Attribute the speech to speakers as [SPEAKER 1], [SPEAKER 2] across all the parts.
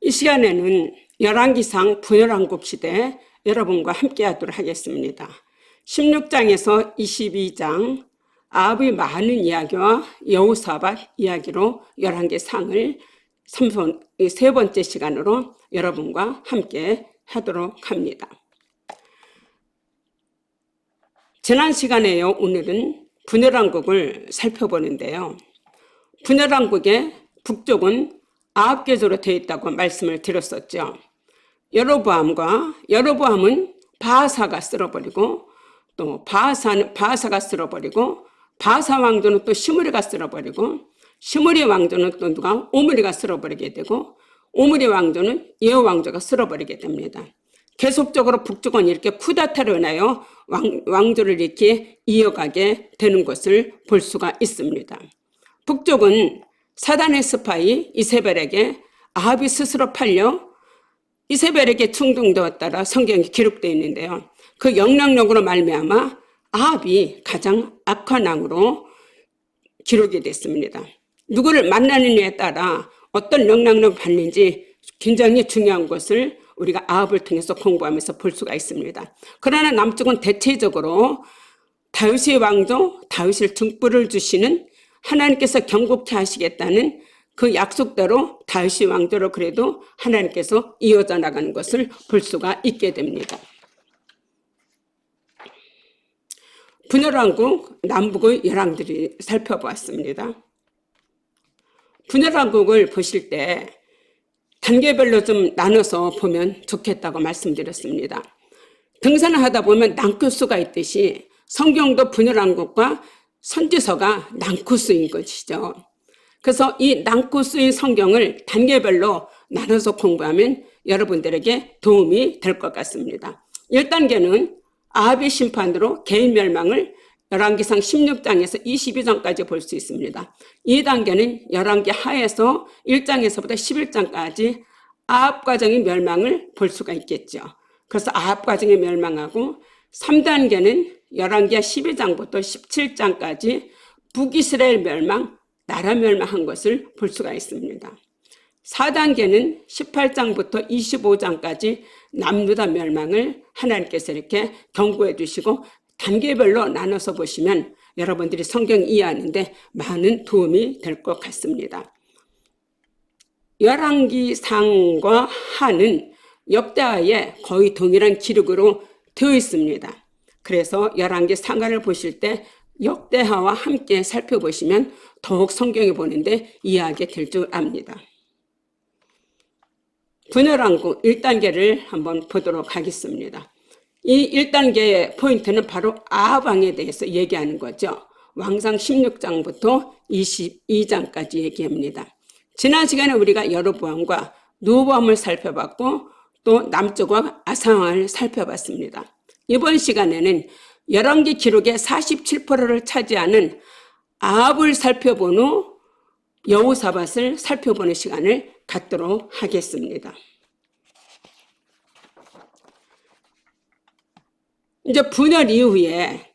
[SPEAKER 1] 이 시간에는 열왕기상 분열왕국 시대 여러분과 함께 하도록 하겠습니다. 16장에서 22장 아합의 많은 이야기와 여호사밧 이야기로 열왕기상을 세 번째 시간으로 여러분과 함께 하도록 합니다. 지난 시간에요, 오늘은 분열왕국을 살펴보는데요. 분열왕국의 북쪽은 아합계조로 되어 있다고 말씀을 드렸었죠. 여로보암은 바하사가 쓸어버리고, 또 바하사가 쓸어버리고, 바하사 왕조는 또 시므리가 쓸어버리고, 시므리 왕조는 또 누가? 오므리가 쓸어버리게 되고, 오므리 왕조는 예후 왕조가 쓸어버리게 됩니다. 계속적으로 북쪽은 이렇게 쿠데타로 인하여 왕조를 이렇게 이어가게 되는 것을 볼 수가 있습니다. 북쪽은 사단의 스파이 이세벨에게 아합이 스스로 팔려 이세벨에게 충동되었다라 성경에 기록되어 있는데요. 그 영향력으로 말미암아 아합이 가장 악한 왕으로 기록이 됐습니다. 누구를 만나느냐에 따라 어떤 영향력을 받는지 굉장히 중요한 것을 우리가 아합을 통해서 공부하면서 볼 수가 있습니다. 그러나 남쪽은 대체적으로 다윗의 왕조, 다윗을 등불을 주시는 하나님께서 경고케 하시겠다는 그 약속대로 다윗의 왕조로 그래도 하나님께서 이어져 나가는 것을 볼 수가 있게 됩니다. 분열왕국 남북의 열왕들이 살펴보았습니다. 분열왕국을 보실 때 단계별로 좀 나눠서 보면 좋겠다고 말씀드렸습니다. 등산을 하다 보면 난코수가 있듯이 성경도 분열왕국과 선지서가 난코수인 것이죠. 그래서 이 난코수인 성경을 단계별로 나눠서 공부하면 여러분들에게 도움이 될 것 같습니다. 1단계는 아합의 심판으로 개인 멸망을 열왕기상 16장에서 22장까지 볼 수 있습니다. 2단계는 열왕기 하에서 1장에서부터 11장까지 아합 가정의 멸망을 볼 수가 있겠죠. 그래서 아합 가정의 멸망하고 3단계는 열왕기하 12장부터 17장까지 북이스라엘 멸망, 나라 멸망한 것을 볼 수가 있습니다. 4단계는 18장부터 25장까지 남유다 멸망을 하나님께서 이렇게 경고해 주시고 단계별로 나눠서 보시면 여러분들이 성경 이해하는데 많은 도움이 될 것 같습니다. 열왕기상과 하는 역대하에 거의 동일한 기록으로 되어 있습니다. 그래서 열왕기 상하를 보실 때 역대하와 함께 살펴보시면 더욱 성경에 보는데 이해하게 될 줄 압니다. 분열왕국 1단계를 한번 보도록 하겠습니다. 이 1단계의 포인트는 바로 아합 왕에 대해서 얘기하는 거죠. 왕상 16장부터 22장까지 얘기합니다. 지난 시간에 우리가 여로보암과 르호보암을 살펴봤고 또 남쪽과 아상을 살펴봤습니다. 이번 시간에는 열왕기 기록의 47%를 차지하는 아합을 살펴본 후 여호사밧을 살펴보는 시간을 갖도록 하겠습니다. 이제 분열 이후에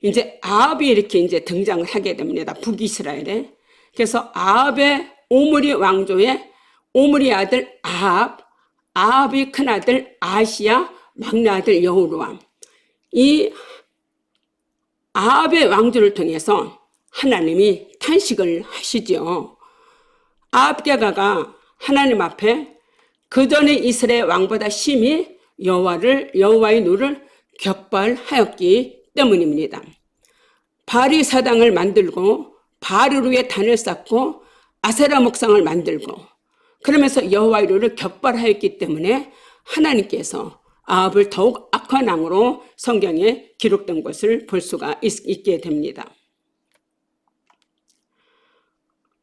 [SPEAKER 1] 이제 아합이 이렇게 이제 등장을 하게 됩니다. 북이스라엘에. 그래서 아합의 오므리 왕조의 오므리 아들 아합, 아합의 큰아들 아시야, 막내 아들 여호로암. 이 아합의 왕조를 통해서 하나님이 탄식을 하시죠. 아합개가가 하나님 앞에 그전에 이스라엘 왕보다 심히 여호와의 누를 격발하였기 때문입니다. 바리 사당을 만들고 바를 위에 단을 쌓고 아세라 목상을 만들고 그러면서 여호와의 누를 격발하였기 때문에 하나님께서 아합을 더욱 악한 왕으로 성경에 기록된 것을 볼 수가 있게 됩니다.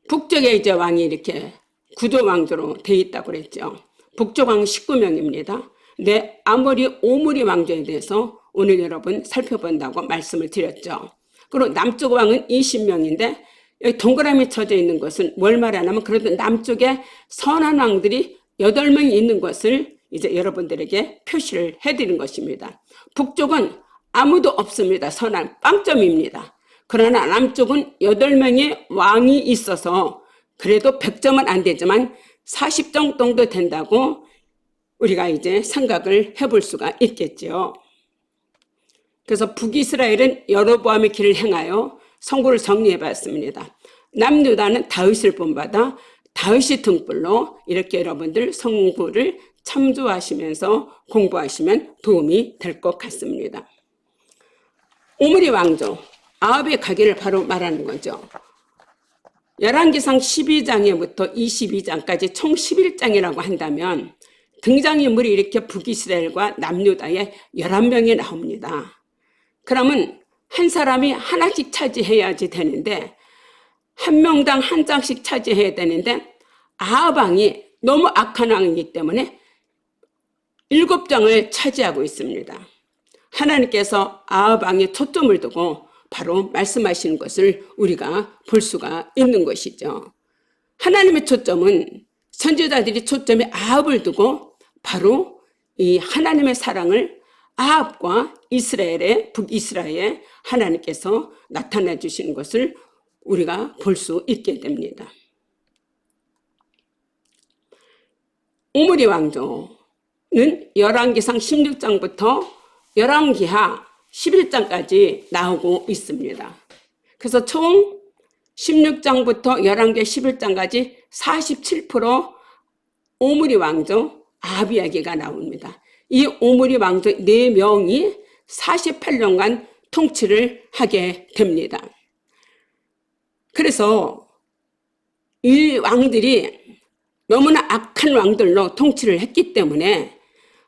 [SPEAKER 1] 북쪽에 이제 왕이 이렇게 구조 왕조로 되어 있다고 그랬죠. 북쪽 왕 19명입니다. 네, 오므리 왕조에 대해서 오늘 여러분 살펴본다고 말씀을 드렸죠. 그리고 남쪽 왕은 20명인데 여기 동그라미 쳐져 있는 것은 뭘 말하냐면 그래도 남쪽에 선한 왕들이 8명이 있는 것을 이제 여러분들에게 표시를 해드린 것입니다. 북쪽은 아무도 없습니다. 선한 빵점입니다. 그러나 남쪽은 8명의 왕이 있어서 그래도 100점은 안 되지만 40정 정도 된다고 우리가 이제 생각을 해볼 수가 있겠죠. 그래서 북이스라엘은 여로보암의 길을 행하여 성부를 정리해 봤습니다. 남유다는 다윗을 본받아 다윗의 등불로 이렇게 여러분들 성부를 참조하시면서 공부하시면 도움이 될 것 같습니다. 오므리 왕조, 아합의 가기를 바로 말하는 거죠. 열왕기상 12장에부터 22장까지 총 11장이라고 한다면 등장인물이 이렇게 북이스라엘과 남유다에 11명이 나옵니다. 그러면 한 사람이 하나씩 차지해야지 되는데 한 명당 한 장씩 차지해야 되는데 아합 왕이 너무 악한 왕이기 때문에 7장을 차지하고 있습니다. 하나님께서 아합 왕에 초점을 두고 바로 말씀하시는 것을 우리가 볼 수가 있는 것이죠. 하나님의 초점은 선지자들이 초점에 아합을 두고 바로 이 하나님의 사랑을 아합과 이스라엘의 북이스라엘에 하나님께서 나타내 주시는 것을 우리가 볼 수 있게 됩니다. 오므리 왕조는 열왕기상 16장부터 열왕기하 11장까지 나오고 있습니다. 그래서 총 16장부터 열왕기 11장까지 47% 오므리 왕조 아합 이야기가 나옵니다. 이 오므리 왕조 4명이 48년간 통치를 하게 됩니다. 그래서 이 왕들이 너무나 악한 왕들로 통치를 했기 때문에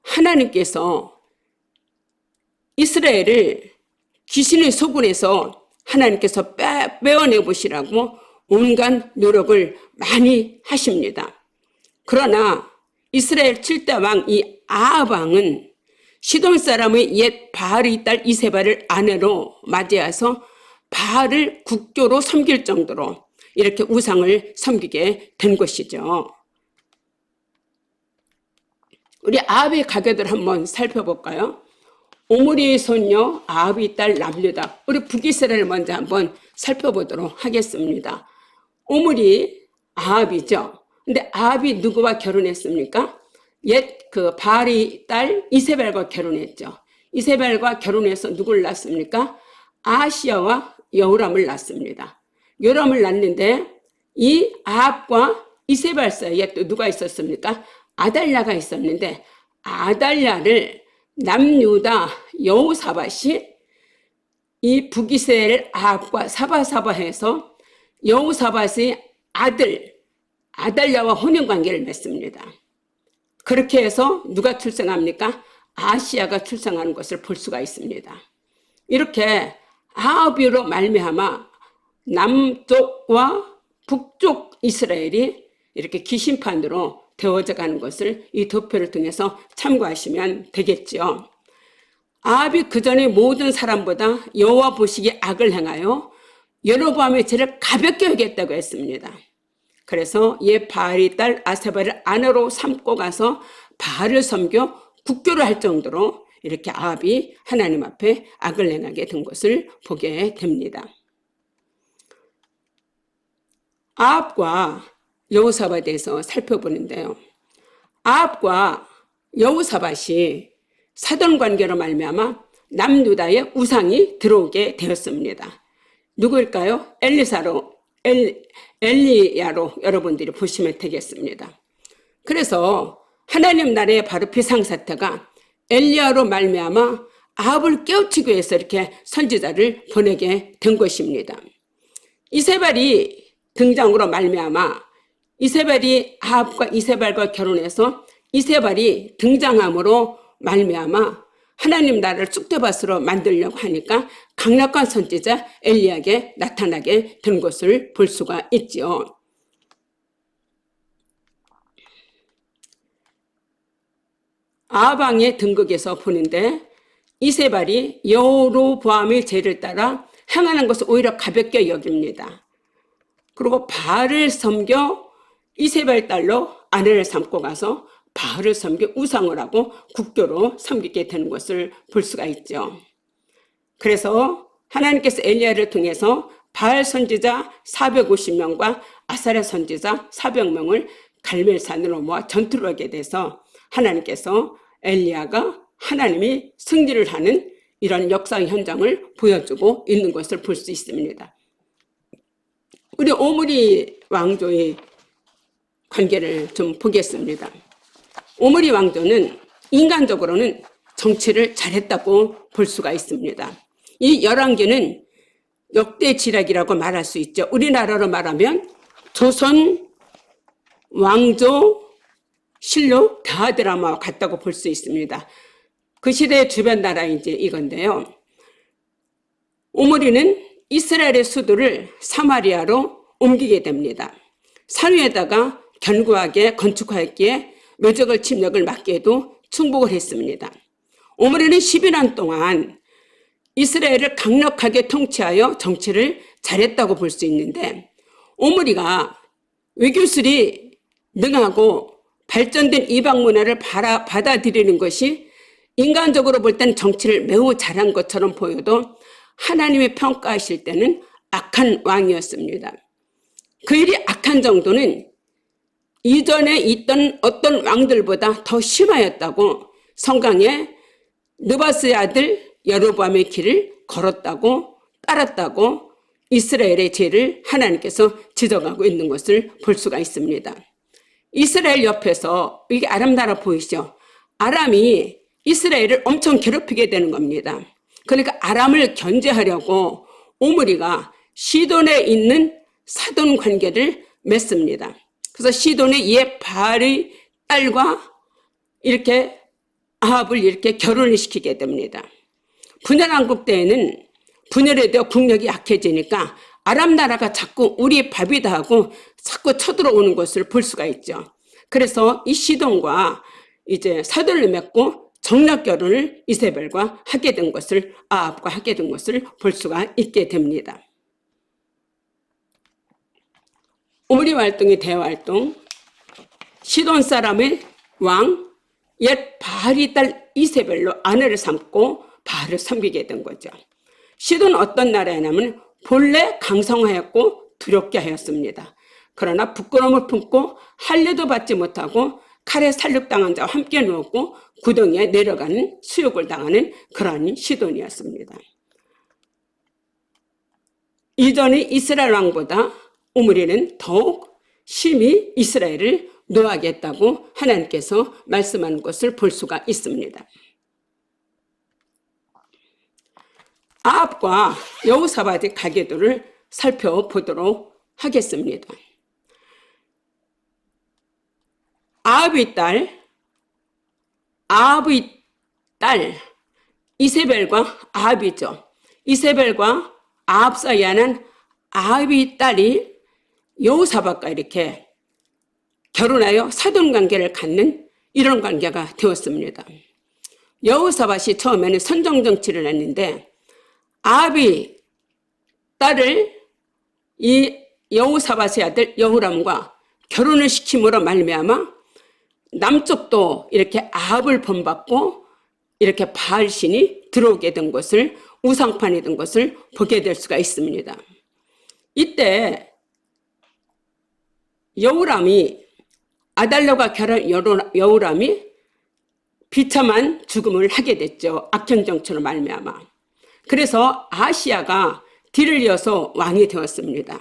[SPEAKER 1] 하나님께서 이스라엘을 귀신의 소굴에서 하나님께서 빼어내 보시라고 온갖 노력을 많이 하십니다. 그러나 이스라엘 7대 왕 이 아합 왕은 시돈 사람의 옛 바알의 딸 이세벨을 아내로 맞이해서 바알을 국교로 섬길 정도로 이렇게 우상을 섬기게 된 것이죠. 우리 아합의 가계들 한번 살펴볼까요? 오므리의 손녀 아합의 딸 남유다. 우리 북이스라엘 먼저 한번 살펴보도록 하겠습니다. 오므리 아합이죠. 근데 아합이 누구와 결혼했습니까? 옛 그 바알의 딸 이세벨과 결혼했죠. 이세벨과 결혼해서 누구를 낳습니까? 아하시야와 여호람을 낳습니다. 여호람을 낳는데 이 아합과 이세벨 사이에 또 누가 있었습니까? 아달랴가 있었는데 아달랴를 남유다 여호사밧이 이 북이스라엘 아합과 사바사바해서 여호사밧의 아들 아달랴와 혼인관계를 맺습니다. 그렇게 해서 누가 출생합니까? 아시야가 출생하는 것을 볼 수가 있습니다. 이렇게 아합으로 말미암아 남쪽과 북쪽 이스라엘이 이렇게 귀신판으로 되어져 가는 것을 이 도표를 통해서 참고하시면 되겠죠. 아합이 그전에 모든 사람보다 여호와 보시기에 악을 행하여 여로보암의 죄를 가볍게 여겼다고 했습니다. 그래서 옛 바알의 딸 아세바를 아내로 삼고 가서 바알을 섬겨 국교를 할 정도로 이렇게 아합이 하나님 앞에 악을 행하게 된 것을 보게 됩니다. 아합과 여호사밧에 대해서 살펴보는데요. 아합과 여호사밧이 사돈 관계로 말미암아 남유다의 우상이 들어오게 되었습니다. 누구일까요? 엘리야로 여러분들이 보시면 되겠습니다. 그래서 하나님 나라의 바로 비상사태가 엘리야로 말미암아 아합을 깨우치기 위해서 이렇게 선지자를 보내게 된 것입니다. 이세벨이 등장으로 말미암아 이세벨이 아합과 이세벨과 결혼해서 이세벨이 등장함으로 말미암아 하나님 나라를 쑥대밭으로 만들려고 하니까 강력한 선지자 엘리야에게 나타나게 된 것을 볼 수가 있지요. 아합 왕의 등극에서 보는데 이세벨이 여로보암의 죄를 따라 행하는 것을 오히려 가볍게 여깁니다. 그리고 바알을 섬겨 이세벨 딸로 아내를 삼고 가서 바알을 섬겨 우상을 하고 국교로 섬기게 되는 것을 볼 수가 있죠. 그래서 하나님께서 엘리야를 통해서 바알 선지자 450명과 아사랴 선지자 400명을 갈멜산으로 모아 전투를 하게 돼서 하나님께서 엘리야가 하나님이 승리를 하는 이런 역사 현장을 보여주고 있는 것을 볼 수 있습니다. 우리 오므리 왕조의 관계를 좀 보겠습니다. 오므리 왕조는 인간적으로는 정치를 잘했다고 볼 수가 있습니다. 이 열왕기는 역대 지략이라고 말할 수 있죠. 우리나라로 말하면 조선 왕조 실록 대하드라마와 같다고 볼 수 있습니다. 그 시대의 주변 나라 이제 이건데요. 오므리는 이스라엘의 수도를 사마리아로 옮기게 됩니다. 산 위에다가 견고하게 건축하였기에 외적을 침략을 막기에도 충복을 했습니다. 오므리는 10년 동안 이스라엘을 강력하게 통치하여 정치를 잘했다고 볼 수 있는데, 오므리가 외교술이 능하고 발전된 이방 문화를 받아들이는 것이 인간적으로 볼 땐 정치를 매우 잘한 것처럼 보여도 하나님이 평가하실 때는 악한 왕이었습니다. 그 일이 악한 정도는 이전에 있던 어떤 왕들보다 더 심하였다고 성경에 느바스의 아들 여로보암의 길을 걸었다고 따랐다고 이스라엘의 죄를 하나님께서 지적하고 있는 것을 볼 수가 있습니다. 이스라엘 옆에서 이게 아람 나라 보이시죠? 아람이 이스라엘을 엄청 괴롭히게 되는 겁니다. 그러니까 아람을 견제하려고 오므리가 시돈에 있는 사돈 관계를 맺습니다. 그래서 시돈의 옛 바알의 딸과 이렇게 아합을 이렇게 결혼을 시키게 됩니다. 분열왕국 때에는 분열에 대해 국력이 약해지니까 아람 나라가 자꾸 우리 밥이다 하고 자꾸 쳐들어오는 것을 볼 수가 있죠. 그래서 이 시돈과 이제 사돈을 맺고 정략 결혼을 이세벨과 하게 된 것을, 아합과 하게 된 것을 볼 수가 있게 됩니다. 오므리 활동의 대활동, 시돈 사람의 왕 옛 바알의 딸 이세벨로 아내를 삼고 바알을 섬기게 된 거죠. 시돈은 어떤 나라였냐면 본래 강성하였고 두렵게 하였습니다. 그러나 부끄러움을 품고 할례도 받지 못하고 칼에 살육당한 자와 함께 누웠고 구덩이에 내려가는 수욕을 당하는 그러한 시돈이었습니다. 이전의 이스라엘 왕보다 오므리는 더욱 심히 이스라엘을 노하겠다고 하나님께서 말씀하는 것을 볼 수가 있습니다. 아합과 여호사밧의 가계도를 살펴보도록 하겠습니다. 아합의 딸 이세벨과 아합이죠. 이세벨과 아합 사이에 는 아합의 딸이 여호사밧과 이렇게 결혼하여 사돈관계를 갖는 이런 관계가 되었습니다. 여호사밧이 처음에는 선정정치를 했는데 아합의 딸을 이 여호사밧의 아들 여호람과 결혼을 시킴으로 말미암아 남쪽도 이렇게 아합을 본받고 이렇게 바알신이 들어오게 된 것을, 우상판이 된 것을 보게 될 수가 있습니다. 이때 여호람이 아달랴와 결혼 여호람이 비참한 죽음을 하게 됐죠. 악행 정치로 말미암아. 그래서 아시아가 뒤를 이어서 왕이 되었습니다.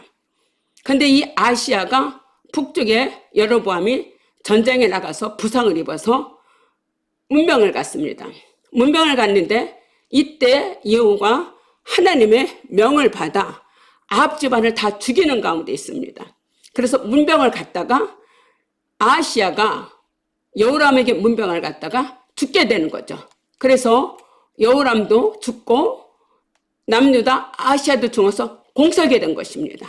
[SPEAKER 1] 그런데 이 아시아가 북쪽에 여로보암이 전쟁에 나가서 부상을 입어서 문병을 갔습니다. 문병을 갔는데 이때 여호가 하나님의 명을 받아 아합 집안을 다 죽이는 가운데 있습니다. 그래서 문병을 갔다가 아시아가 여호람에게 문병을 갔다가 죽게 되는 거죠. 그래서 여호람도 죽고 남유다 아시아도 죽어서 공석이 된 것입니다.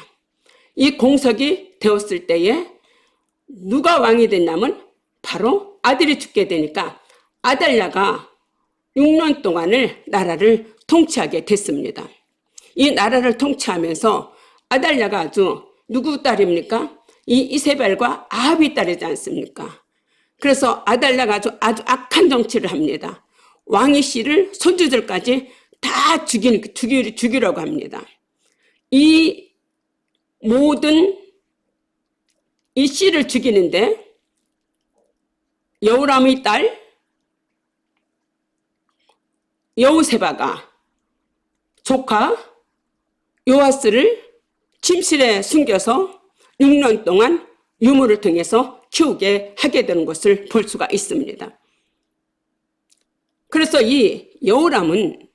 [SPEAKER 1] 이 공석이 되었을 때에 누가 왕이 됐냐면 바로 아들이 죽게 되니까 아달랴가 6년 동안을 나라를 통치하게 됐습니다. 이 나라를 통치하면서 아달랴가 아주 누구 딸입니까? 이 이세벨과 아합의 딸이지 않습니까? 그래서 아달랴가 아주 악한 정치를 합니다. 왕의 씨를 손주들까지 다 죽이려고 합니다. 이 모든 이 씨를 죽이는데 여호람의 딸 여호세바가 조카 요아스를 침실에 숨겨서 6년 동안 유모를 통해서 키우게 하게 되는 것을 볼 수가 있습니다. 그래서 이 여호람은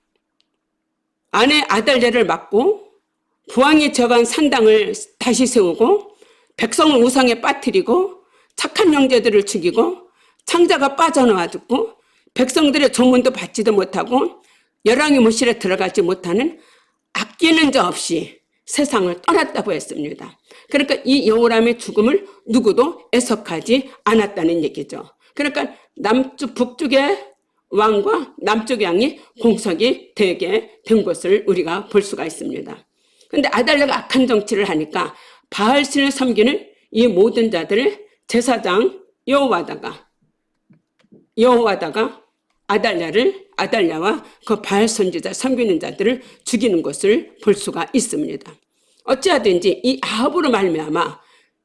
[SPEAKER 1] 아내 아달랴를 맞고 부왕이 저간 산당을 다시 세우고 백성을 우상에 빠뜨리고 착한 형제들을 죽이고 창자가 빠져나와 죽고 백성들의 조문도 받지도 못하고 열왕의 모실에 들어가지 못하는 아끼는 자 없이 세상을 떠났다고 했습니다. 그러니까 이 여호람의 죽음을 누구도 애석하지 않았다는 얘기죠. 그러니까 남쪽 북쪽의 왕과 남쪽의 왕이 공석이 되게 된 것을 우리가 볼 수가 있습니다. 그런데 아달랴가 악한 정치를 하니까 바알신을 섬기는 이 모든 자들을 제사장 여호와다가 아달랴와 그 바알 선지자 섬기는 자들을 죽이는 것을 볼 수가 있습니다. 어찌하든지 이 아합으로 말미암아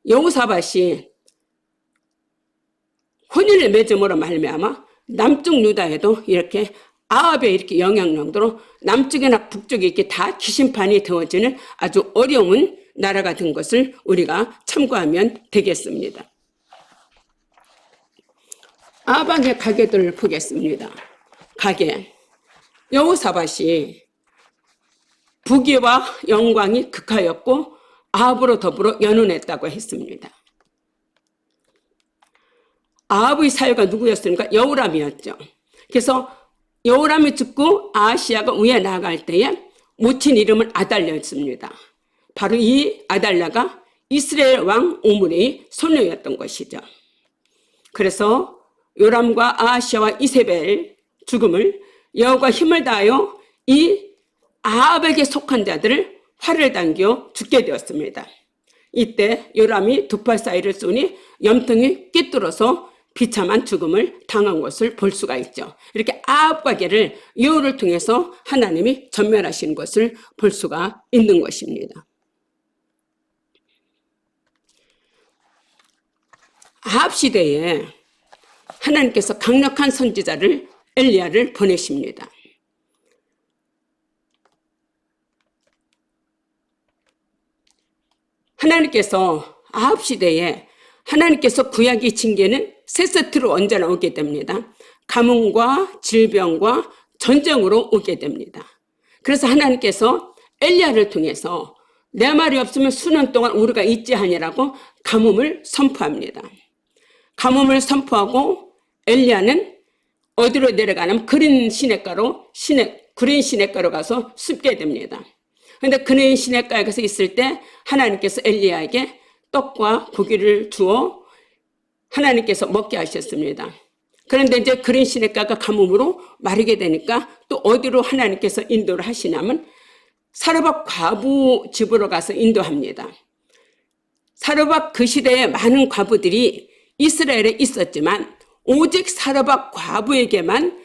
[SPEAKER 1] 여호사밧이 혼인을 맺음으로 말미암아 남쪽 유다에도 이렇게 아합의 이렇게 영향력으로 남쪽이나 북쪽에 이렇게 다 기심판이 되어지는 아주 어려운 나라가 된 것을 우리가 참고하면 되겠습니다. 아합의 가계들을 보겠습니다. 가계 여호사밧이 부귀와 영광이 극하였고 아합으로 더불어 연혼했다고 했습니다. 아합의 사유가 누구였습니까? 여호람이었죠. 그래서 여호람이 죽고 아하시야가 위에 나아갈 때에 모친 이름은 아달랴였습니다. 바로 이 아달랴가 이스라엘 왕 오므리의 소녀였던 것이죠. 그래서 요람과 아하시야와 이세벨 죽음을 여호와가 힘을 다하여 이 아합에게 속한 자들을 활을 당겨 죽게 되었습니다. 이때 요람이 두 팔 사이를 쏘니 염통이 꿰뚫어서 비참한 죽음을 당한 것을 볼 수가 있죠. 이렇게 아합 가계를 여호를 통해서 하나님이 전멸하신 것을 볼 수가 있는 것입니다. 아합 시대에 하나님께서 강력한 선지자를 엘리야를 보내십니다. 하나님께서 아합 시대에 하나님께서 구약의 징계는 세 세트로 언제나 오게 됩니다. 가뭄과 질병과 전쟁으로 오게 됩니다. 그래서 하나님께서 엘리야를 통해서 내 말이 없으면 수년 동안 우리가 있지 아니라고 가뭄을 선포합니다. 가뭄을 선포하고 엘리야는 어디로 내려가냐면 그린 시냇가로 가서 숨게 됩니다. 그런데 그린 시냇가에 가서 있을 때 하나님께서 엘리야에게 떡과 고기를 주어 하나님께서 먹게 하셨습니다. 그런데 이제 그린 시냇가가 가뭄으로 마르게 되니까 또 어디로 하나님께서 인도를 하시냐면 사르밧 과부 집으로 가서 인도합니다. 사르밧 그 시대에 많은 과부들이 이스라엘에 있었지만 오직 사르밧 과부에게만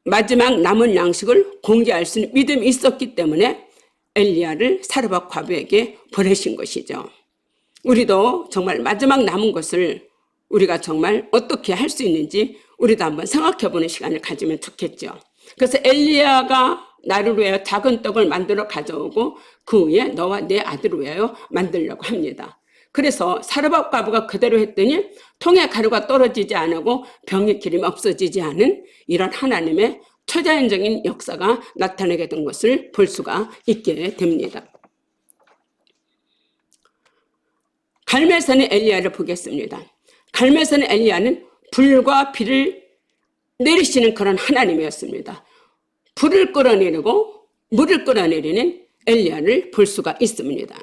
[SPEAKER 1] 마지막 남은 양식을 공개할 수 있는 믿음이 있었기 때문에 엘리야를 사르밧 과부에게 보내신 것이죠. 우리도 정말 마지막 남은 것을 우리가 정말 어떻게 할 수 있는지 우리도 한번 생각해보는 시간을 가지면 좋겠죠. 그래서 엘리야가 나를 위하여 작은 떡을 만들어 가져오고 그 위에 너와 내 아들을 위하여 만들려고 합니다. 그래서 사르밧 과부가 그대로 했더니 통에 가루가 떨어지지 않고 병의 기름이 없어지지 않은 이런 하나님의 초자연적인 역사가 나타나게 된 것을 볼 수가 있게 됩니다. 갈멜산의 엘리야를 보겠습니다. 갈멜산의 엘리야는 불과 비를 내리시는 그런 하나님이었습니다. 불을 끌어내리고 물을 끌어내리는 엘리야를 볼 수가 있습니다.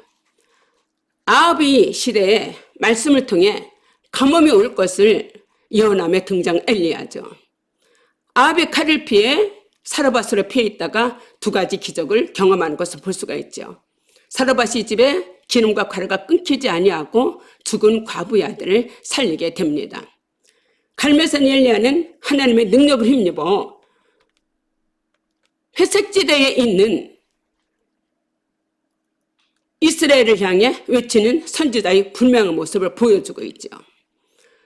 [SPEAKER 1] 아합의 시대에 말씀을 통해 가뭄이 올 것을 예언함에 등장 엘리야죠. 아합의 칼을 피해 사르밧으로 피해 있다가 두 가지 기적을 경험하는 것을 볼 수가 있죠. 사르밧이 집에 기름과 가루가 끊기지 아니하고 죽은 과부의 아들을 살리게 됩니다. 갈멜산 엘리야는 하나님의 능력을 힘입어 회색지대에 있는 이스라엘을 향해 외치는 선지자의 분명한 모습을 보여주고 있죠.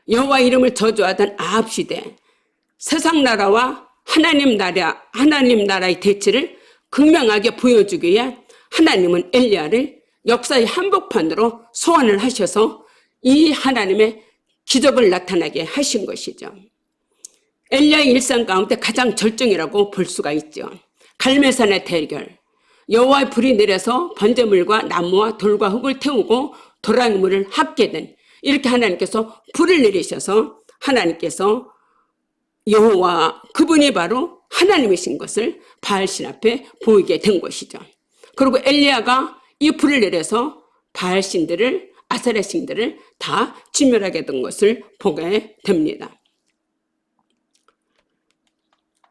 [SPEAKER 1] 여호와 이름을 저주하던 아합 시대, 세상 나라와 하나님 나라의 대치를 극명하게 보여주기 위해 하나님은 엘리야를 역사의 한복판으로 소환을 하셔서 이 하나님의 기적을 나타나게 하신 것이죠. 엘리야의 일상 가운데 가장 절정이라고 볼 수가 있죠. 갈멜산의 대결, 여호와의 불이 내려서 번제물과 나무와 돌과 흙을 태우고 도랑이 물을 합게 된, 이렇게 하나님께서 불을 내리셔서 하나님께서 여호와, 그분이 바로 하나님이신 것을 바알신 앞에 보이게 된 것이죠. 그리고 엘리야가 이 불을 내려서 바알신들을, 아세라신들을 다 진멸하게 된 것을 보게 됩니다.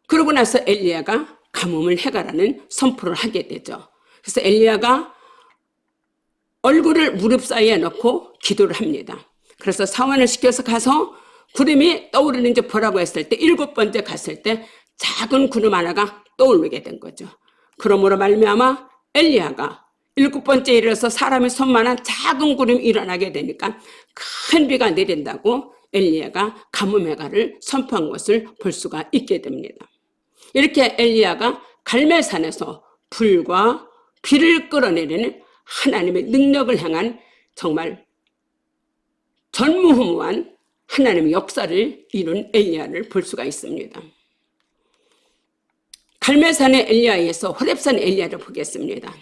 [SPEAKER 1] 그러고 나서 엘리야가 가뭄을 해가라는 선포를 하게 되죠. 그래서 엘리야가 얼굴을 무릎 사이에 넣고 기도를 합니다. 그래서 사원을 시켜서 가서 구름이 떠오르는지 보라고 했을 때 7번째 갔을 때 작은 구름 하나가 떠오르게 된 거죠. 그러므로 말미암아 엘리야가 7번째 이르러서 사람의 손만한 작은 구름이 일어나게 되니까 큰 비가 내린다고 엘리야가 가뭄해가를 선포한 것을 볼 수가 있게 됩니다. 이렇게 엘리야가 갈멜산에서 불과 비를 끌어내리는 하나님의 능력을 향한 정말 전무후무한 하나님의 역사를 이룬 엘리야를 볼 수가 있습니다. 갈멜산의 엘리야에서 호렙산 엘리야를 보겠습니다.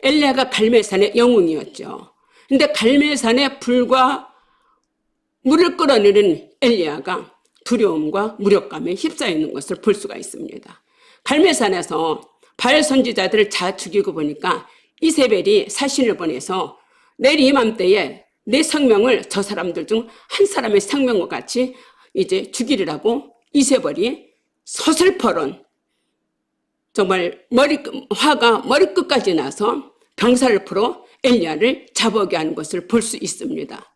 [SPEAKER 1] 엘리야가 갈멜산의 영웅이었죠. 근데 갈멜산의 불과 물을 끌어내리는 엘리야가 두려움과 무력감에 휩싸여 있는 것을 볼 수가 있습니다. 갈멜산에서 바알 선지자들을 다 죽이고 보니까 이세벨이 사신을 보내서 내일 이맘때에 내 생명을 저 사람들 중 한 사람의 생명과 같이 이제 죽이리라고 이세벨이 서슬퍼런 정말 화가 머리끝까지 나서 병사를 풀어 엘리야를 잡아오게 하는 것을 볼 수 있습니다.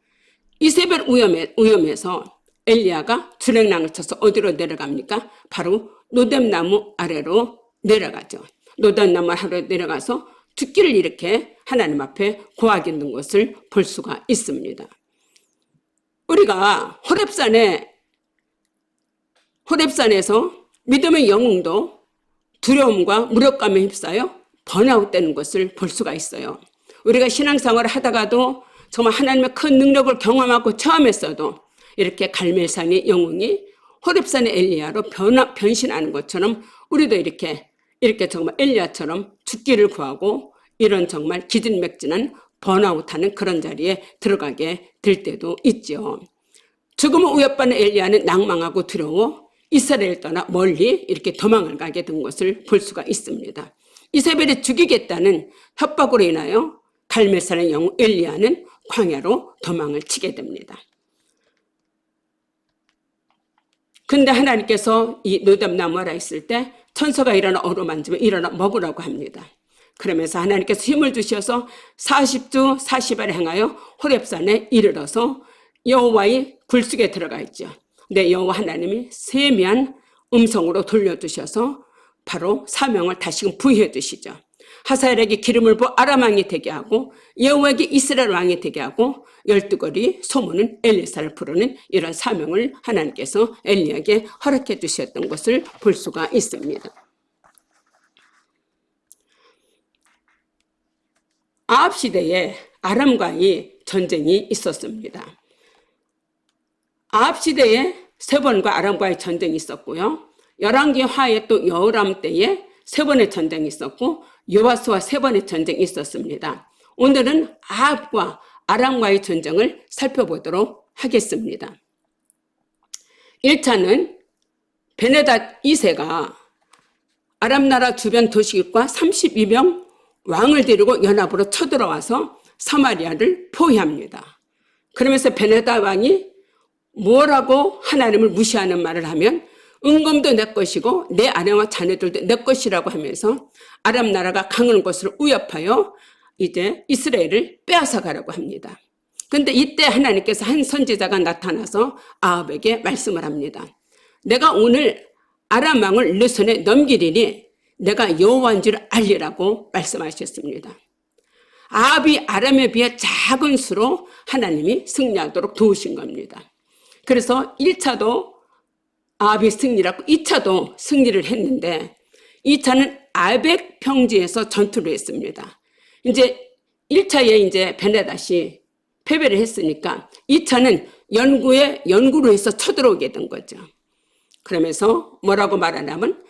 [SPEAKER 1] 이세벨 위험에서 엘리야가 주랭랑을 쳐서 어디로 내려갑니까? 바로 노뎀나무 아래로 내려가죠. 노뎀나무 아래로 내려가서 죽기를 이렇게 하나님 앞에 고하게 된 것을 볼 수가 있습니다. 우리가 호렙산에서 믿음의 영웅도 두려움과 무력감에 휩싸여 번아웃되는 것을 볼 수가 있어요. 우리가 신앙생활을 하다가도 정말 하나님의 큰 능력을 경험하고 체험했어도 이렇게 갈멜산의 영웅이 호렙산의 엘리야로 변신하는 것처럼 우리도 이렇게 정말 엘리야처럼 죽기를 구하고 이런 정말 기진맥진한 번아웃하는 그런 자리에 들어가게 될 때도 있죠. 죽음을 우엽받는 엘리야는 낭망하고 두려워 이스라엘을 떠나 멀리 이렇게 도망을 가게 된 것을 볼 수가 있습니다. 이세벨이 죽이겠다는 협박으로 인하여 갈멜산의 영웅 엘리야는 광야로 도망을 치게 됩니다. 근데 하나님께서 이 노뎀나무 아래 있을 때 천사가 일어나 어루만지면 일어나 먹으라고 합니다. 그러면서 하나님께서 힘을 주셔서 40주 40일을 행하여 호렙산에 이르러서 여호와의 굴속에 들어가 있죠. 근데 여호와 하나님이 세미한 음성으로 돌려주셔서 바로 사명을 다시금 부여해 주시죠. 하사엘에게 기름을 부어 아람 왕이 되게 하고 여호와에게 이스라엘 왕이 되게 하고 12거리 소문은 엘리사를 부르는 이런 사명을 하나님께서 엘리야에게 허락해 주셨던 것을 볼 수가 있습니다. 아합 시대에 아람과의 전쟁이 있었습니다. 아합 시대에 세번과 아람과의 전쟁이 있었고요. 열왕기 하에 또 여호람 때에 3번의 전쟁이 있었고 요아스와 3번의 전쟁이 있었습니다. 오늘은 아합과 아람과의 전쟁을 살펴보도록 하겠습니다. 1차는 베네닷 2세가 아람 나라 주변 도시과 32명 왕을 데리고 연합으로 쳐들어와서 사마리아를 포위합니다. 그러면서 베네닷 왕이 뭐라고 하나님을 무시하는 말을 하면 은금도 내 것이고 내 아내와 자녀들도 내 것이라고 하면서 아람 나라가 강한 것을 위협하여 이제 이스라엘을 빼앗아 가려고 합니다. 그런데 이때 하나님께서 한 선지자가 나타나서 아합에게 말씀을 합니다. 내가 오늘 아람 왕을 네 손에 넘기리니 내가 여호와인 줄 알리라고 말씀하셨습니다. 아합이 아람에 비해 작은 수로 하나님이 승리하도록 도우신 겁니다. 그래서 1차도 아합이 승리하고 2차도 승리를 했는데 2차는 아벡 평지에서 전투를 했습니다. 이제 1차에 이제 베네닷이 패배를 했으니까 2차는 연구로 해서 쳐들어오게 된 거죠. 그러면서 뭐라고 말하냐면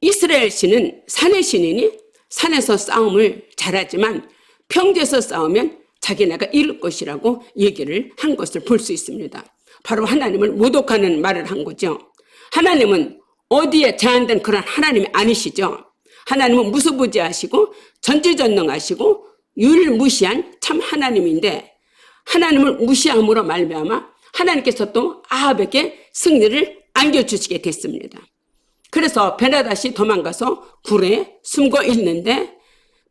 [SPEAKER 1] 이스라엘 신은 산의 신이니 산에서 싸움을 잘하지만 평지에서 싸우면 자기네가 이길 것이라고 얘기를 한 것을 볼 수 있습니다. 바로 하나님을 모독하는 말을 한 거죠. 하나님은 어디에 제한된 그런 하나님이 아니시죠. 하나님은 무소부지하시고 전지전능하시고 유일무시한 참 하나님인데 하나님을 무시함으로 말미암아 하나님께서 또 아합에게 승리를 안겨주시게 됐습니다. 그래서 베나닷이 도망가서 굴에 숨고 있는데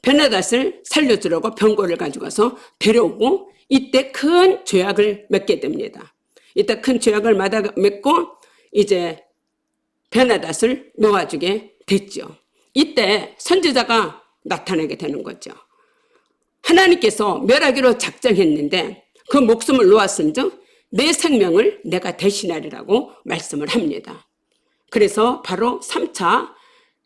[SPEAKER 1] 베나닷을 살려주려고 병거를 가지고 가서 데려오고 이때 큰 죄악을 맺게 됩니다. 이때 큰 죄악을 맺고 이제 베나닷을 놓아주게 됐죠. 이때 선지자가 나타나게 되는 거죠. 하나님께서 멸하기로 작정했는데 그 목숨을 놓았은즉 내 생명을 내가 대신하리라고 말씀을 합니다. 그래서 바로 3차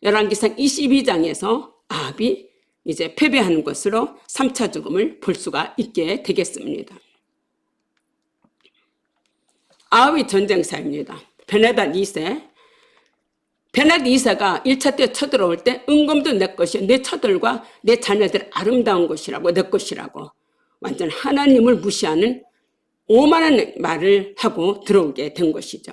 [SPEAKER 1] 열왕기상 22장에서 아합이 이제 패배하는 것으로 3차 죽음을 볼 수가 있게 되겠습니다. 아합의 전쟁사입니다. 베나닷 2세. 베나닷 2세가 1차 때 쳐들어올 때 은검도 내 것이요 내 처들과 내 자녀들 아름다운 것이라고 내 것이라고 완전 하나님을 무시하는 오만한 말을 하고 들어오게 된 것이죠.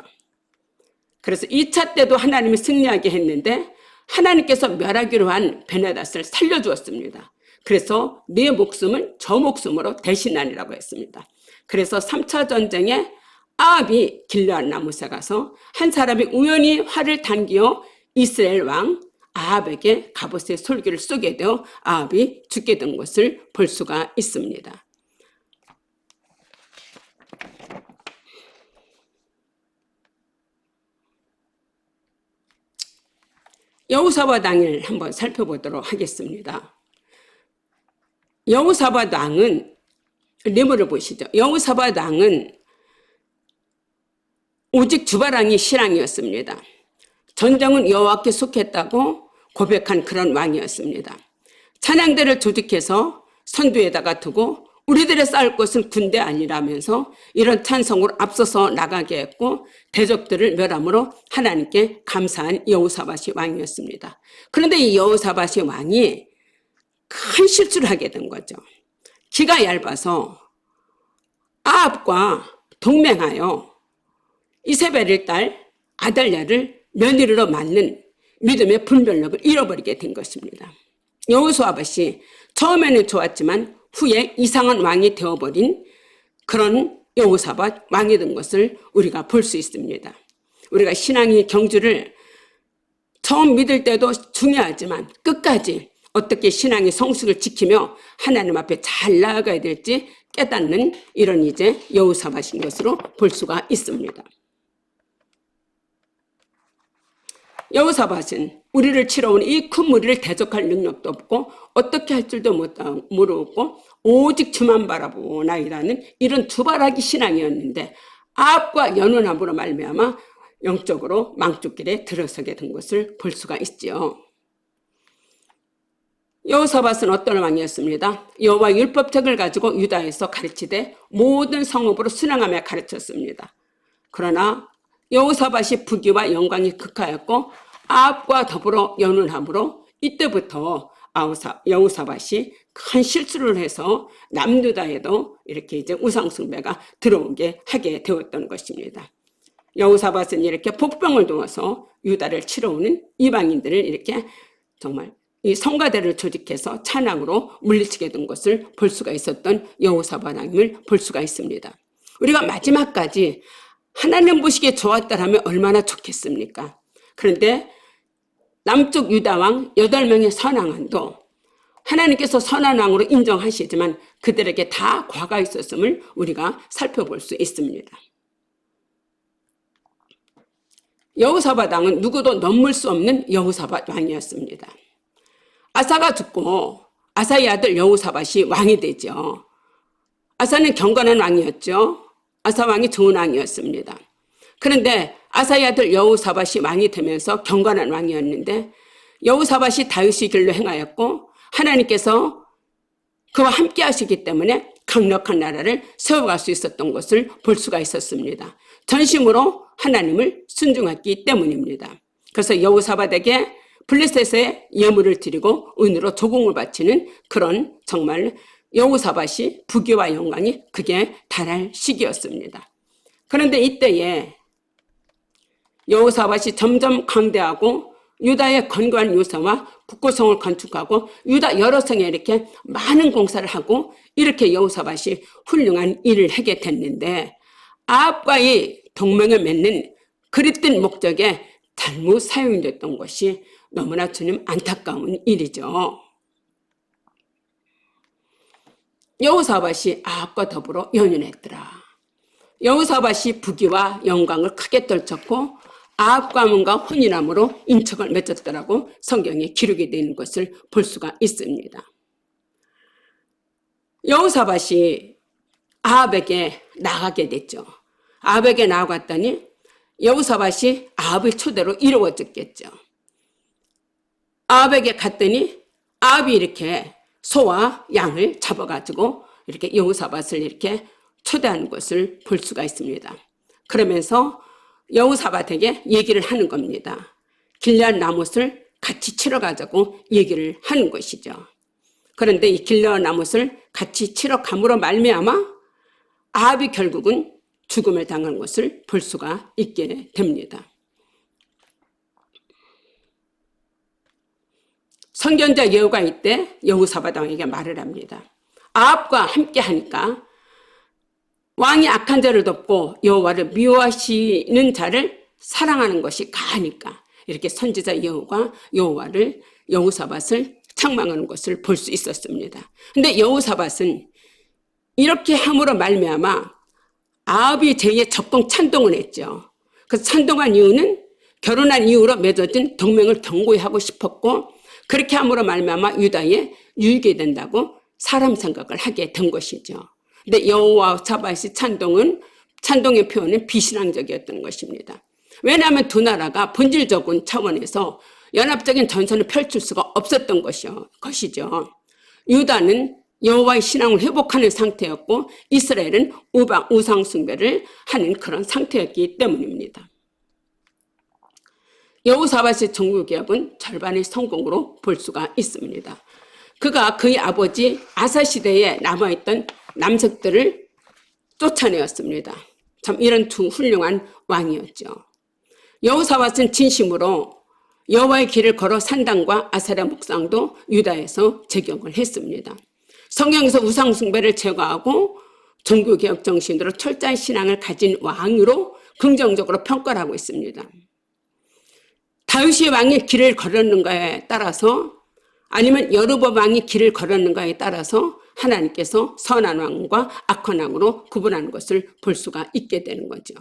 [SPEAKER 1] 그래서 2차 때도 하나님이 승리하게 했는데 하나님께서 멸하기로 한 베나닷을 살려주었습니다. 그래서 내 목숨은 저 목숨으로 대신하리라고 했습니다. 그래서 3차 전쟁에 아합이 길르앗 나무새 가서 한 사람이 우연히 활을 당기어 이스라엘 왕 아합에게 갑옷의 솔기를 쏘게 되어 아합이 죽게 된 것을 볼 수가 있습니다. 여호사밧 왕을 한번 살펴보도록 하겠습니다. 여호사밧 왕은 내모를 보시죠. 여호사밧 왕은 오직 주바랑이 신앙이었습니다. 전쟁은 여호와께 속했다고 고백한 그런 왕이었습니다. 찬양대를 조직해서 선두에다가 두고 우리들의 쌓을 것은 군대 아니라면서 이런 찬성으로 앞서서 나가게 했고 대적들을 멸함으로 하나님께 감사한 여호사밧이 왕이었습니다. 그런데 이 여호사밧이 왕이 큰 실수를 하게 된 거죠. 기가 얇아서 아합과 동맹하여 이세벨의 딸 아달랴를 며느리로 맞는 믿음의 분별력을 잃어버리게 된 것입니다. 여호사밧이 처음에는 좋았지만 후에 이상한 왕이 되어버린 그런 여호사밧 왕이 된 것을 우리가 볼 수 있습니다. 우리가 신앙의 경주를 처음 믿을 때도 중요하지만 끝까지 어떻게 신앙의 성숙을 지키며 하나님 앞에 잘 나아가야 될지 깨닫는 이런 이제 여호사밧인 것으로 볼 수가 있습니다. 여호사밧은 우리를 치러온 이 큰 무리를 대적할 능력도 없고 어떻게 할 줄도 모르고 오직 주만 바라보나이라는 이런 두바라기 신앙이었는데 아합과 연원함으로 말미암아 영적으로 망쪽길에 들어서게 된 것을 볼 수가 있지요. 여호사밧은 어떤 왕이었습니다. 여호와 율법책을 가지고 유다에서 가르치되 모든 성읍으로 순항하며 가르쳤습니다. 그러나 여호사밧이 부귀와 영광이 극하였고 아합과 더불어 연운함으로 이때부터 여호사밧이 큰 실수를 해서 남유다에도 이렇게 이제 우상숭배가 들어오게 하게 되었던 것입니다. 여호사밧은 이렇게 복병을 두어서 유다를 치러오는 이방인들을 이렇게 정말 이 성가대를 조직해서 찬양으로 물리치게 된 것을 볼 수가 있었던 여호사밧 왕임을 볼 수가 있습니다. 우리가 마지막까지 하나님 보시기에 좋았다라면 얼마나 좋겠습니까? 그런데 남쪽 유다왕 8명의 선왕도 하나님께서 선한 왕으로 인정하시지만 그들에게 다 과가 있었음을 우리가 살펴볼 수 있습니다. 여호사밧 왕은 누구도 넘을 수 없는 여호사밧 왕이었습니다. 아사가 죽고 아사의 아들 여호사밧이 왕이 되죠. 아사는 경건한 왕이었죠. 아사 왕이 좋은 왕이었습니다. 그런데 아사의 아들 여호사밧이 왕이 되면서 경건한 왕이었는데 여호사밧이 다윗의 길로 행하였고 하나님께서 그와 함께 하시기 때문에 강력한 나라를 세워갈 수 있었던 것을 볼 수가 있었습니다. 전심으로 하나님을 순종했기 때문입니다. 그래서 여호사밧에게 블레셋에 예물을 드리고 은으로 조공을 바치는 그런 정말 여호사밧이 부귀와 영광이 극에 달할 시기였습니다. 그런데 이때에 여호사밧이 점점 강대하고 유다의 건강한 요새와 국고성을 건축하고 유다 여러 성에 이렇게 많은 공사를 하고 이렇게 여호사밧이 훌륭한 일을 하게 됐는데 아합과의 동맹을 맺는 그릇된 목적에 잘못 사용됐던 것이 너무나 주님 안타까운 일이죠. 여호사밧이 아합과 더불어 연연했더라. 여호사밧이 부귀와 영광을 크게 떨쳤고 아합 가문과 혼인함으로 인척을 맺었더라고 성경에 기록이 되는 것을 볼 수가 있습니다. 여호사밧이 아합에게 나가게 됐죠. 아합에게 나아갔더니 여호사밧이 아합의 초대로 이루어졌겠죠. 아합에게 갔더니 아합이 이렇게 소와 양을 잡아가지고 이렇게 여호사밧을 이렇게 초대하는 것을 볼 수가 있습니다. 그러면서 여호사밧에게 얘기를 하는 겁니다. 길르앗 나못을 같이 치러 가자고 얘기를 하는 것이죠. 그런데 이 길르앗 나못을 같이 치러 감으로 말미암아 아합이 결국은 죽음을 당한 것을 볼 수가 있게 됩니다. 선견자 예후가 이때 여호사밧 왕에게 말을 합니다. 아합과 함께 하니까 왕이 악한 자를 덮고 여호와를 미워하시는 자를 사랑하는 것이 가하니까 이렇게 선지자 예후가 여호사밧을 책망하는 것을 볼 수 있었습니다. 그런데 여호사밧은 이렇게 함으로 말미암아 아합이 제2의 적공 찬동을 했죠. 그래서 찬동한 이유는 결혼한 이후로 맺어진 동맹을 견고히 하고 싶었고 그렇게 함으로 말미암아 유다에 유익이 된다고 사람 생각을 하게 된 것이죠. 근데 여호사밧의 찬동의 표현은 비신앙적이었던 것입니다. 왜냐하면 두 나라가 본질적인 차원에서 연합적인 전선을 펼칠 수가 없었던 것이죠. 유다는 여호와의 신앙을 회복하는 상태였고 이스라엘은 우상 숭배를 하는 그런 상태였기 때문입니다. 여호사밧의 종교개혁은 절반의 성공으로 볼 수가 있습니다. 그가 그의 아버지 아사 시대에 남아있던 남색들을 쫓아내었습니다. 참 이런 두 훌륭한 왕이었죠. 여호사밧은 진심으로 여호와의 길을 걸어 산당과 아세라 목상도 유다에서 제격을 했습니다. 성경에서 우상 숭배를 제거하고 종교개혁 정신으로 철저한 신앙을 가진 왕으로 긍정적으로 평가를 하고 있습니다. 다윗이 왕이 길을 걸었는가에 따라서 아니면 여로보암 왕이 길을 걸었는가에 따라서 하나님께서 선한 왕과 악한 왕으로 구분하는 것을 볼 수가 있게 되는 거죠.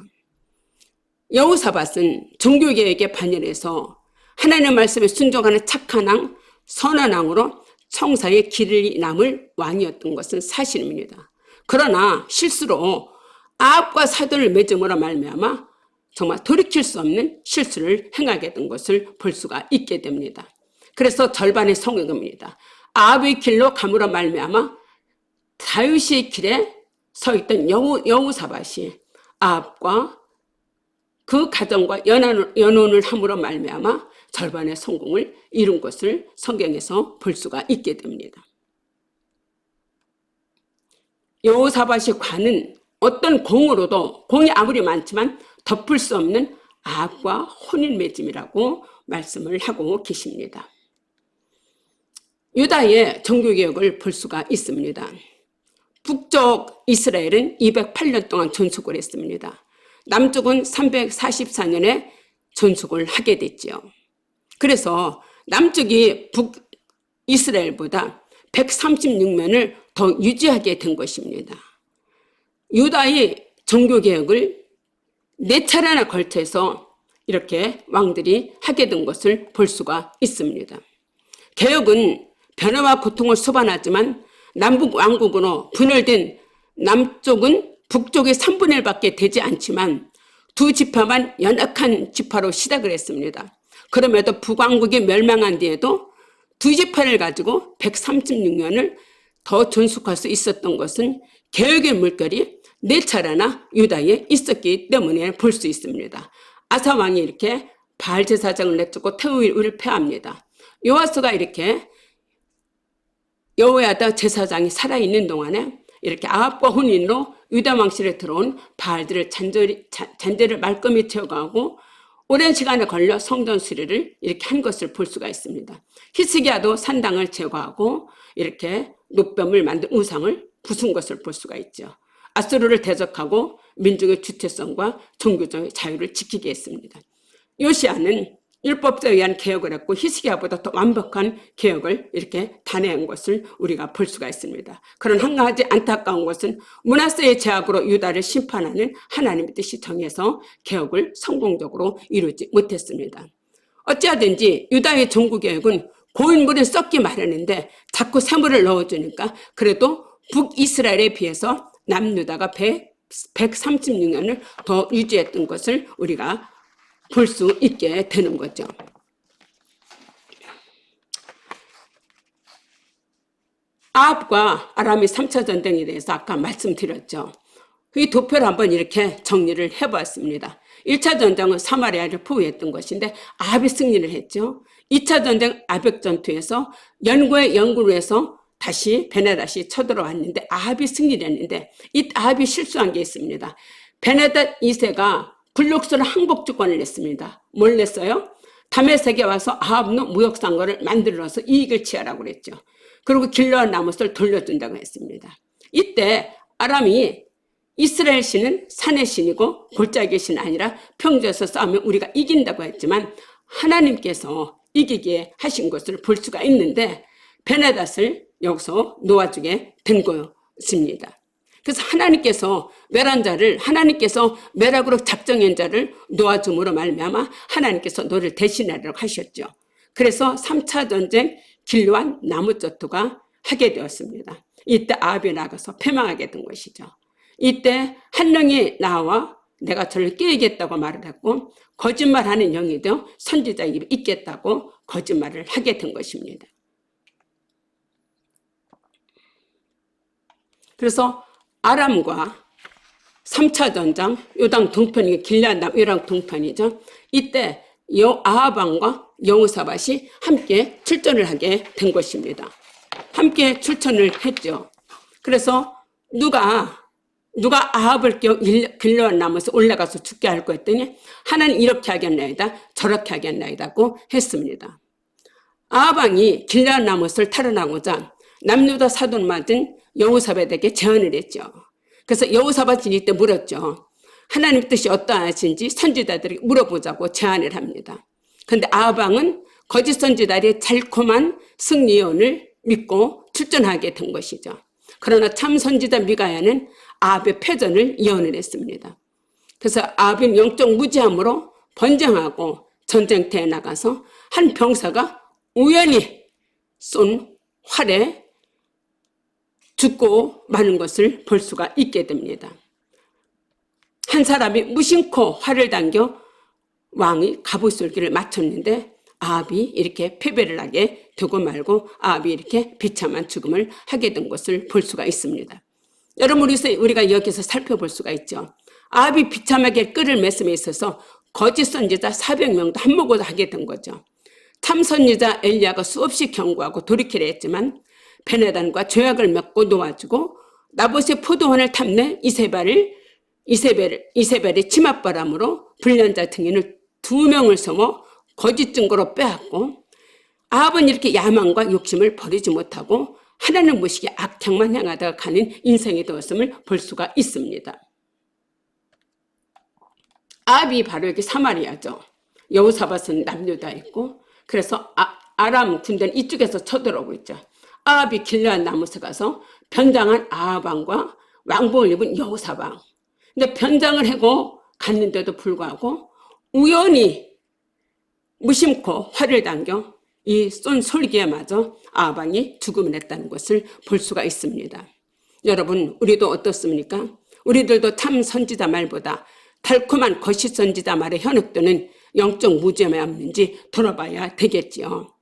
[SPEAKER 1] 여호사밧은 종교개혁에 반열해서 하나님의 말씀에 순종하는 착한 왕, 선한 왕으로 청사의 길을 남을 왕이었던 것은 사실입니다. 그러나 실수로 아합과 사돈을 맺음으로 말미암아 정말 돌이킬 수 없는 실수를 행하게 된 것을 볼 수가 있게 됩니다. 그래서 절반의 성공입니다. 아합의 길로 감으로 말미암아 다윗의 길에 서 있던 여호사밧이 아합과 그 가정과 연혼을 함으로 말미암아 절반의 성공을 이룬 것을 성경에서 볼 수가 있게 됩니다. 여호사밧의 관은 어떤 공으로도 공이 아무리 많지만 덮을 수 없는 아합과 혼인 맺음이라고 말씀을 하고 계십니다. 유다의 종교개혁을 볼 수가 있습니다. 북쪽 이스라엘은 208년 동안 존속을 했습니다. 남쪽은 344년에 존속을 하게 됐죠. 그래서 남쪽이 북이스라엘보다 136년을 더 유지하게 된 것입니다. 유다의 종교개혁을 4차례나 걸쳐서 이렇게 왕들이 하게 된 것을 볼 수가 있습니다. 개혁은 변화와 고통을 수반하지만 남북 왕국으로 분열된 남쪽은 북쪽의 3분의 1밖에 되지 않지만 두 지파만 연약한 지파로 시작을 했습니다. 그럼에도 북왕국이 멸망한 뒤에도 두 지파를 가지고 136년을 더 존속할 수 있었던 것은 개혁의 물결이 4차례나 유다에 있었기 때문에 볼 수 있습니다. 아사 왕이 이렇게 바알 제사장을 내쫓고 태우를 패합니다. 요아스가 이렇게 여호야다 제사장이 살아있는 동안에 이렇게 아합과 혼인으로 유다 왕실에 들어온 바알들을 잔재를 말끔히 제거하고 오랜 시간에 걸려 성전 수리를 이렇게 한 것을 볼 수가 있습니다. 히스기야도 산당을 제거하고 이렇게 노뱀을 만든 우상을 부순 것을 볼 수가 있죠. 아수르를 대적하고 민족의 주체성과 종교적인 자유를 지키게 했습니다. 요시야는 율법에 의한 개혁을 했고 히스기야보다 더 완벽한 개혁을 이렇게 단행한 것을 우리가 볼 수가 있습니다. 그런 한 가지 안타까운 것은 므낫세의 제약으로 유다를 심판하는 하나님의 뜻이 정해서 개혁을 성공적으로 이루지 못했습니다. 어찌하든지 유다의 종국개혁은 고인물은 썩기 마련인데 자꾸 샘물을 넣어주니까 그래도 북이스라엘에 비해서 남유다가 136년을 더 유지했던 것을 우리가 볼 수 있게 되는 거죠. 아합과 아람의 3차 전쟁에 대해서 아까 말씀드렸죠. 이 도표를 한번 이렇게 정리를 해보았습니다. 1차 전쟁은 사마리아를 포위했던 것인데 아합이 승리를 했죠. 2차 전쟁 아벡 전투에서 연구를 해서 다시 베네닷이 쳐들어왔는데 아합이 승리를 했는데 이 아합이 실수한 게 있습니다. 베네닷 2세가 블록스로 항복 주권을 냈습니다. 뭘 냈어요? 다메섹에 와서 아합로 무역상거를 만들어서 이익을 취하라고 그랬죠. 그리고 길르앗 나못을 돌려준다고 했습니다. 이때 아람이 이스라엘 신은 산의 신이고 골짜기의 신 아니라 평지에서 싸우면 우리가 이긴다고 했지만 하나님께서 이기게 하신 것을 볼 수가 있는데 베네닷을 여기서 놓아주게 된 것입니다. 그래서 하나님께서 매락으로 작정한 자를 놓아줌으로 말미암아 하나님께서 너를 대신하려고 하셨죠. 그래서 3차 전쟁 길르앗 나무저토가 하게 되었습니다. 이때 아합이 나가서 패망하게 된 것이죠. 이때 한 영이 나와 내가 저를 깨우겠다고 말을 했고 거짓말하는 영이 되어 선지자 입에 있겠다고 거짓말을 하게 된 것입니다. 그래서 아람과 3차 전쟁, 요당 동편이 길르앗 요당 동편이죠. 이때 아합 왕과 여호사밧이 함께 출전을 하게 된 것입니다. 함께 출전을 했죠. 그래서 누가 아합을 깨워 길르앗 나무에서 올라가서 죽게 할 거 했더니 하나는 이렇게 하겠나이다 저렇게 하겠나이다고 했습니다. 아합 왕이 길르앗 나무에서 탈환하고자 남유다 사돈 맞은 여호사밧에게 제안을 했죠. 그래서 여호사밧이 이때 물었죠. 하나님 뜻이 어떠하신지 선지자들에게 물어보자고 제안을 합니다. 그런데 아합 왕은 거짓 선지자들의 달콤한 승리 예언을 믿고 출전하게 된 것이죠. 그러나 참 선지자 미가야는 아합의 패전을 예언을 했습니다. 그래서 아합은 영적 무지함으로 번쟁하고 전쟁터에 나가서 한 병사가 우연히 쏜 활에 죽고 마는 것을 볼 수가 있게 됩니다. 한 사람이 무심코 활을 당겨 왕의 갑옷솔기를 맞췄는데 아합이 이렇게 패배를 하게 되고 말고 아합이 이렇게 비참한 죽음을 하게 된 것을 볼 수가 있습니다. 여러분 우리가 여기서 살펴볼 수가 있죠. 아합이 비참하게 끈을 맸음에 있어서 거짓 선지자 400명도 한몫을 하게 된 거죠. 참 선지자 엘리야가 수없이 경고하고 돌이키려 했지만 베네단과 조약을 맺고 놓아주고 나봇의 포도원을 탐내 이세벨의 치맛바람으로 불련자 등인을 2명을 섬어 거짓 증거로 빼앗고 아합은 이렇게 야망과 욕심을 버리지 못하고 하나님 모시기 악행만 향하다가 가는 인생이 되었음을 볼 수가 있습니다. 아합이 바로 여기 사마리아죠. 여호사밧은 남유다에 있고 그래서 아람 군대는 이쪽에서 쳐들어오고 있죠. 아합이 길르앗 나무에 가서 변장한 아합 왕과 왕복을 입은 여호사밧. 근데 변장을 하고 갔는데도 불구하고 우연히 무심코 활을 당겨 이 쏜 솔기에마저 아방이 죽음을 냈다는 것을 볼 수가 있습니다. 여러분, 우리도 어떻습니까? 우리들도 참 선지자 말보다 달콤한 거시 선지자 말에 현혹되는 영적 무죄함이 없는지 돌아봐야 되겠지요.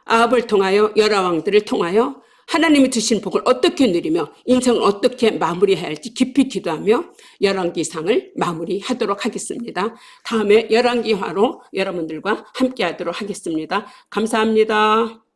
[SPEAKER 1] 아합을 통하여 열화 왕들을 통하여 하나님이 주신 복을 어떻게 누리며 인생을 어떻게 마무리해야 할지 깊이 기도하며 열왕기상을 마무리하도록 하겠습니다. 다음에 열왕기화로 여러분들과 함께하도록 하겠습니다. 감사합니다.